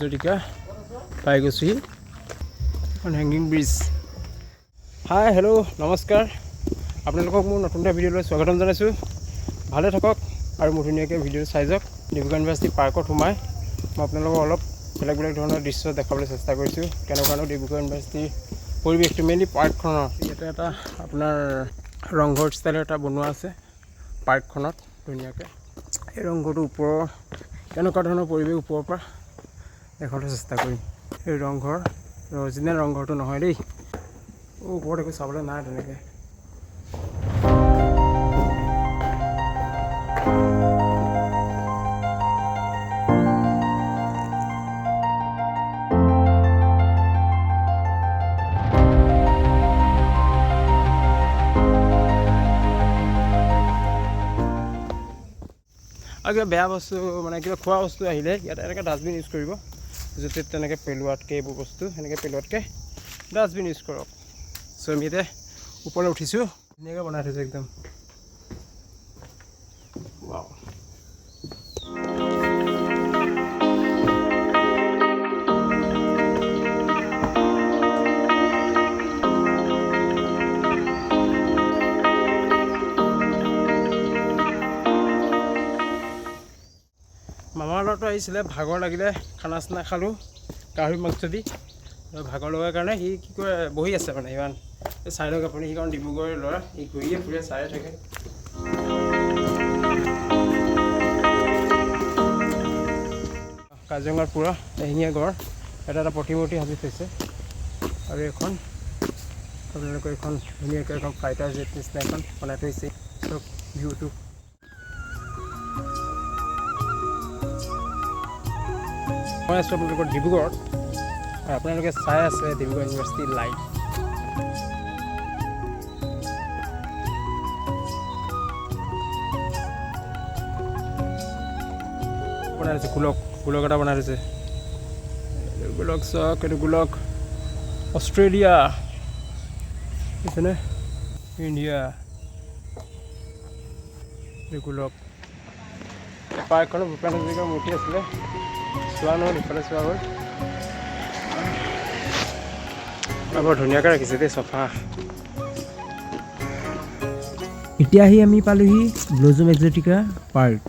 Exotica পাই গৈছোহি এখন hanging bridge. Hi hello' নমস্কাৰ, আপোনালোকক মোৰ নতুন এটা ভিডিঅ'লৈ স্বাগতম জনাইছোঁ। ভালে থাকক আৰু মোৰ ধুনীয়াকৈ ভিডিঅ' চাই যাওক। ডিব্ৰুগড় ইউনিভাৰ্চিটি পাৰ্কত সোমাই মই আপোনালোকক অলপ বেলেগ বেলেগ ধৰণৰ দৃশ্য দেখাবলৈ চেষ্টা কৰিছোঁ। কেনেকুৱানো ডিব্ৰুগড় ইউনিভাৰ্চিটিৰ পৰিৱেশটো, মেইনলি পাৰ্কখনৰ। ইয়াতে এটা আপোনাৰ ৰংঘৰ ষ্টাইলৰ এটা বনোৱা আছে পাৰ্কখনত ধুনীয়াকৈ। এই ৰংঘৰটোৰ ওপৰৰ কেনেকুৱা ধৰণৰ পৰিৱেশ ওপৰৰ পৰা দেখাবলৈ চেষ্টা কৰিম। এই ৰংঘৰ অৰিজিনেল ৰংঘৰটো নহয় দেই, ওপৰত একো চাবলৈ নাই তেনেকৈ। আৰু কিবা বেয়া বস্তু মানে কিবা খোৱা বস্তু আহিলে ইয়াতে এনেকৈ ডাষ্টবিন ইউজ কৰিব, য'তে তেনেকৈ পেলোৱাতকৈ এইবোৰ বস্তু সেনেকৈ পেলোৱাতকৈ ডাষ্টবিন ইউজ কৰক। চ' আমি এতিয়া ওপৰলৈ উঠিছোঁ, ধুনীয়াকৈ বনাই থৈছোঁ একদম। ৱাও, মামাৰ ল'ৰাটো আহিছিলে, ভাগৰ লাগিলে, খানা চানা খালোঁ গাহৰি মাংস দি। ভাগৰ লগাৰ কাৰণে সি কি কয় বহি আছে মানে ইমান। চাই লওক আপুনি, সি কাৰণ ডিব্ৰুগড়ৰ ল'ৰা, সি ঘূৰিয়ে ফুৰে চায়ে থাকে। কাজিৰঙাৰ পুৰা এশিঙীয়া গড় এটা প্ৰতিমূৰ্তি সাজি থৈছে। আৰু এখন আপোনালোকৰ এখন ধুনীয়াকৈ এখন ফাইটাৰ জেট নিচিনা এখন বনাই থৈছে। চব ভিউটো মই আছোঁ আপোনালোকৰ ডিব্ৰুগড়ত, আৰু আপোনালোকে চাই আছে ডিব্ৰুগড় ইউনিভাৰ্চিটি লাইভ। বনাই থৈছে গোলক এটা বনাই থৈছে। গোলক চাওক, এইটো গোলক অষ্ট্ৰেলিয়া, বুজিছেনে, ইণ্ডিয়া। এইটো গোলক পাৰ্কখনত ভূপেন হাজৰিকাৰ মূৰ্তি আছিলে, চোৱা নহ'ল, ইফালে চোৱা হ'ল। বৰ ধুনীয়াকৈ ৰাখিছে দেই, চফা। এতিয়া আহি আমি পালোহি ব্লুজুম এক্সোটিকা পাৰ্ক।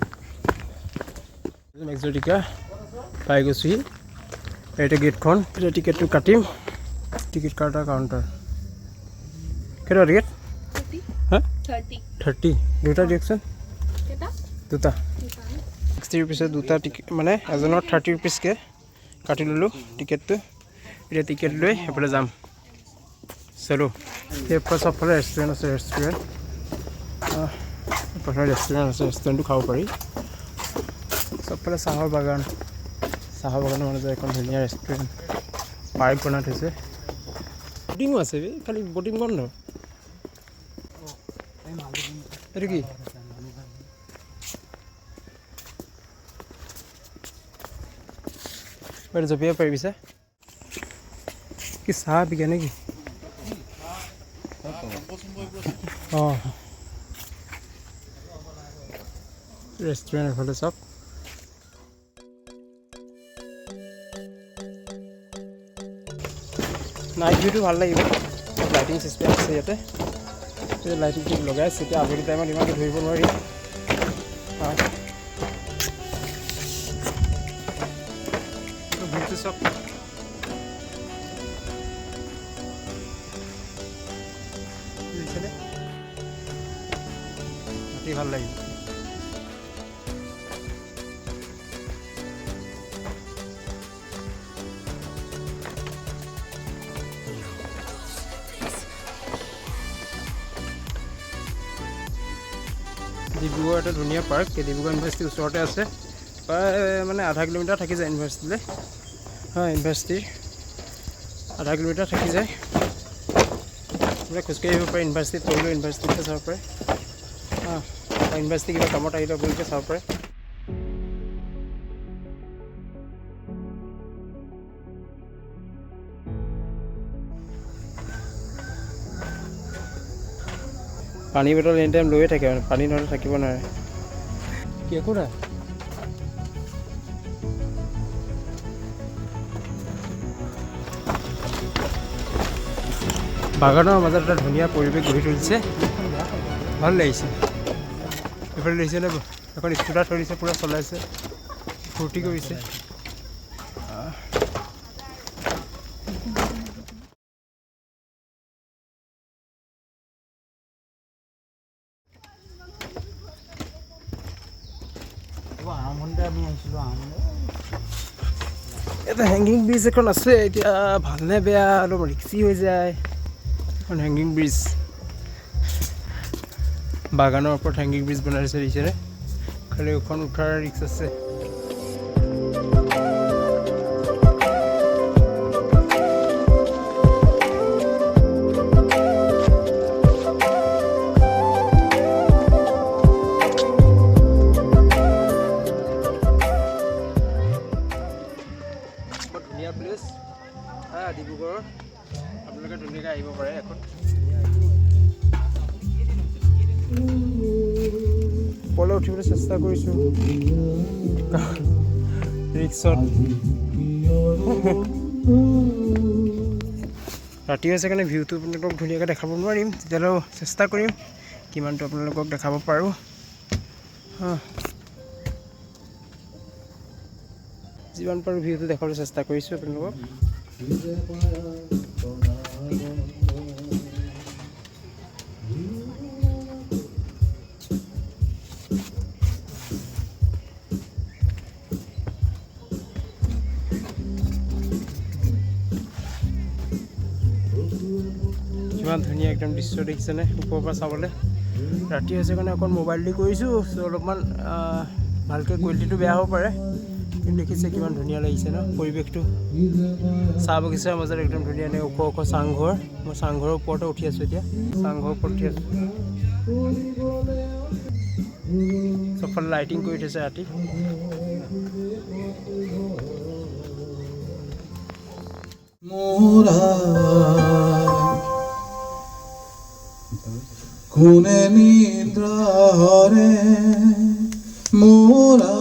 ব্লুজুম এক্সোটিকা পাই গৈছোহি। এইটো গেটখন, এতিয়া টিকেটটো কাটিম। টিকেট কাটাৰ কাউণ্টাৰ কেইটা টিকেট? হা 30 দুটা দিয়কচোন, দুটা 60 ৰুপিছত দুটা টিকেট, মানে এজনৰ 30 ৰুপিছকৈ কাটি ল'লোঁ টিকেটটো। এতিয়া টিকেট লৈ সেইফালে যাম। চলো, সেইফালে চবফালে ৰেষ্টুৰেণ্ট আছে, ৰেষ্টুৰেণ্ট ৰেষ্টুৰেণ্টটো খাব পাৰি। চবফালে চাহৰ বাগানৰ মাজত এখন ধুনীয়া ৰেষ্টুৰেণ্ট, পাৰ্ক বনাই থৈছে। বটিঙো আছে, খালি বটিং বন্ধ। এইটো কি? জঁপিয়াব পাৰিবিছা কি? চাহ বিকে নেকি? অঁ, ৰেষ্টুৰেণ্ট এফালে চাওক। নাইট ভিউটো ভাল লাগিব, লাইটিং চিষ্টেম আছে ইয়াতে। লাইটিং লগাই আছে, এতিয়া আবেলি টাইমত ইমানকৈ ধৰিব নোৱাৰি। ভিউটো চাওক, ৰাতি ভাল লাগিব। ডিব্ৰুগড় এটা ধুনীয়া পাৰ্ক, ডিব্ৰুগড় ইউনিভাৰ্চিটিৰ ওচৰতে আছে। প্ৰায় মানে আধা কিলোমিটাৰ থাকি যায় ইউনিভাৰ্চিটিলৈ। হয়, ইউনিভাৰ্চিটিৰ আধা কিলোমিটাৰ থাকি যায়। খোজকাঢ়ি আহিব পাৰে, ইউনিভাৰ্চিটিত পঢ়িলেও ইউনিভাৰ্চিটিতে চাব পাৰে। ইউনিভাৰ্চিটি কিবা কামত আহিলে আপোনালোকে চাব পাৰে। পানী বটল এনি টাইম লৈয়ে থাকে, মানে পানী নহ'লে থাকিব নোৱাৰে। কি একো নাই, বাগানৰ মাজত এটা ধুনীয়া পৰিৱেশ গঢ়ি তুলিছে, ভাল লাগিছে। এইফালে দেখিছেনে এখন স্কুটাৰ থৈ দিছে, পূৰা চলাইছে, ফূৰ্তি কৰিছে। এটা হেংগিং ব্ৰিজ এখন আছে, এতিয়া ভালনে বেয়া, অলপ ৰিক্সি হৈ যায় এখন হেংগিং ব্ৰিজ। বাগানৰ ওপৰত হেংগিং ব্ৰিজ বনাই দিছে দেখিছেনে, খালি এখন উঠাৰ ৰিক্স আছে। ধুনীয়া প্লেচ ডিব্ৰুগড়ৰ, আপোনালোকে ধুনীয়াকৈ আহিব পাৰে। এখন ওপৰলৈ উঠিবলৈ চেষ্টা কৰিছোঁ ৰিক্সত। ৰাতি হৈছে কাৰণে ভিউটো আপোনালোকক ধুনীয়াকৈ দেখাব নোৱাৰিম, তেতিয়াহ'লেও চেষ্টা কৰিম কিমানটো আপোনালোকক দেখাব পাৰোঁ। যিমান পাৰোঁ ভিউটো দেখাবলৈ চেষ্টা কৰিছোঁ আপোনালোকক। কিমান ধুনীয়া একদম দৃশ্য দেখিছেনে ওপৰৰ পৰা চাবলৈ। ৰাতি হৈছে কাৰণে অকণ মোবাইল দি কৰিছোঁ, চ' অলপমান ভালকৈ কোৱালিটিটো বেয়া হ'ব পাৰে, কিন্তু দেখিছে কিমান ধুনীয়া লাগিছে ন পৰিৱেশটো। চাহ বাগিচাৰ মাজত একদম ধুনীয়া ওখ ওখ চাংঘৰ। মই চাংঘৰৰ ওপৰতে উঠি আছোঁ এতিয়া, চাংঘৰৰ ওপৰত উঠি আছোঁ। চবফালে লাইটিং কৰি থৈছে ৰাতি। কোনে নিদ্ৰাৰে মোৰা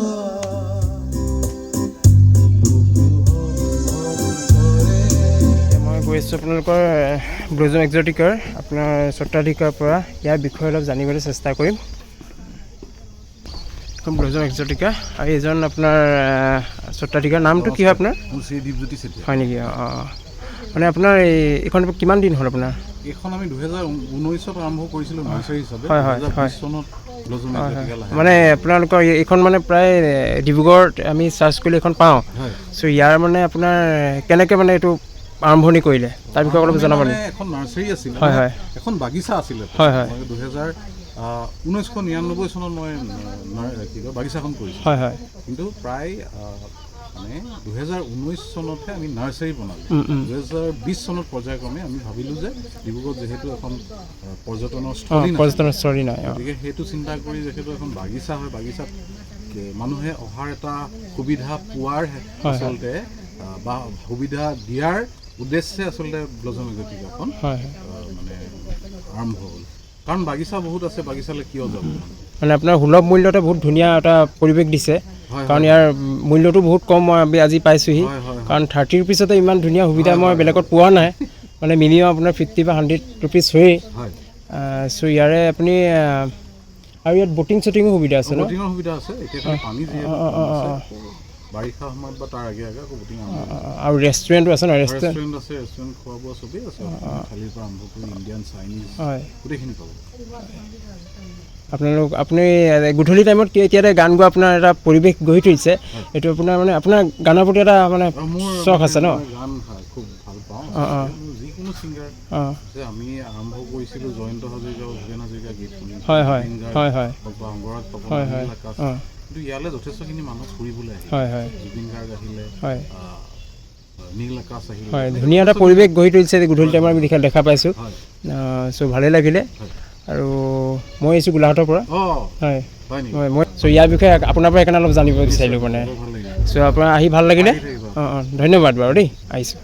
মই গৈ আছোঁ আপোনালোকৰ ব্লুজুম এক্সটিকাৰ আপোনাৰ স্বত্বাধিকাৰৰ পৰা ইয়াৰ বিষয়ে অলপ জানিবলৈ চেষ্টা কৰিম। ব্লুজুম এক্সটিকা আৰু এজন আপোনাৰ স্বত্বাধিকাৰ নামটো কি হয় আপোনাৰ? দীপজ্যোতি চেতিয়া। হয় নেকি? অঁ, মানে আপোনাৰ এইখন কিমান দিন হ'ল আপোনাৰ? এইখন আমি 2019ত আৰম্ভ কৰিছিলোঁ নাৰ্চাৰী হিচাপে। হয় হয় হয় 2020 চনত ব্লুজুম এক্সটিকা লাহে মানে আপোনালোকৰ এইখন মানে প্ৰায় ডিব্ৰুগড়ত আমি চাৰ্চ কৰিলে এইখন পাওঁ। হয়। চ' ইয়াৰ মানে আপোনাৰ কেনেকৈ মানে এইটো আৰম্ভণি কৰিলে তাৰ বিষয়ে অলপ জনাব নেকি? এখন নাৰ্চাৰী আছিল, হয় হয় এখন বাগিচা আছিলে। হয় হয় 1999 চনত মই বাগিচাখন কৰিছোঁ। হয় হয় কিন্তু প্ৰায় মানে 2019 চনতহে আমি নাৰ্চাৰী বনালোঁ। 2020 চনত পৰ্যায়ক্ৰমে আমি ভাবিলোঁ যে ডিব্ৰুগড়ত যিহেতু এখন পৰ্যটনস্থলী নাই, গতিকে সেইটো চিন্তা কৰি যিহেতু এখন বাগিচা হয়, বাগিচাত মানুহে অহাৰ এটা সুবিধা পোৱাৰ আচলতে বা সুবিধা দিয়াৰ উদ্দেশ্যে আচলতে ব্লুজুম এক্সটিকাখন মানে আৰম্ভ হ'ল। কাৰণ বাগিচা বহুত আছে, বাগিচালৈ কিয় যাব? মানে আপোনাৰ সুলভ মূল্যতে বহুত ধুনীয়া এটা পৰিৱেশ দিছে, কাৰণ ইয়াৰ মূল্যটো বহুত কম। মই আজি পাইছোঁহি, কাৰণ 30 ৰুপিছতে ইমান ধুনীয়া সুবিধা মই বেলেগত পোৱা নাই। মানে মিনিমাম আপোনাৰ 50 বা 100 ৰুপিজ হয়েই। চ' ইয়াৰে আপুনি আৰু ইয়াত ব'টিং চটিঙো সুবিধা আছে ন? ব'টিঙৰ সুবিধা আছে। এতিয়া পানী বাৰিষা সময়ত বা তাৰ আগে আকৌ ব'টিং আৰু ৰেষ্টুৰেণ্টো আছে ন? ৰেষ্টুৰেণ্ট আছে, ৰেষ্টুৰেণ্ট খোৱা বোৱা চবেই আছে, থালিৰ পৰা আৰম্ভ কৰি ইণ্ডিয়ান চাইনিজ গোটেইখিনি পাব। আপুনি গধূলি টাইমত এতিয়া গান গোৱা আপোনাৰ এটা পৰিৱেশ গঢ়ি তুলিছে, এইটো আপোনাৰ মানে আপোনাৰ গানৰ প্ৰতি এটা মানে চখ আছে ন? গান খুব ভাল পাওঁ। যিকোনো ছিংগাৰ যে আমি আৰম্ভ কৰিছিলোঁ জয়ন্ত হাজৰিকা, ভূপেন হাজৰিকা গীত শুনি, হয় হয় হয় হয় বা অংগৰাগ পাপন, কিন্তু ইয়ালৈ যথেষ্টখিনি মানুহ ফুৰিবলৈ আহে। হয় হয় জুবিন গাৰ্গ আহিলে, হয় নীল আকাশ আহিলে, হয় ধুনীয়া এটা পৰিৱেশ গঢ়ি তুলিছে গধূলি টাইমত আমি দেখা পাইছোঁ। চ' ভালেই লাগিলে। আৰু মই আহিছোঁ গোলাঘাটৰ পৰা। হয় হয় মই চ' ইয়াৰ বিষয়ে আপোনাৰ পৰা সেইকাৰণে অলপ জানিব বিচাৰিলোঁ মানে। চ' আপোনাৰ আহি ভাল লাগিলে। ধন্যবাদ বাৰু দেই, আহিছোঁ।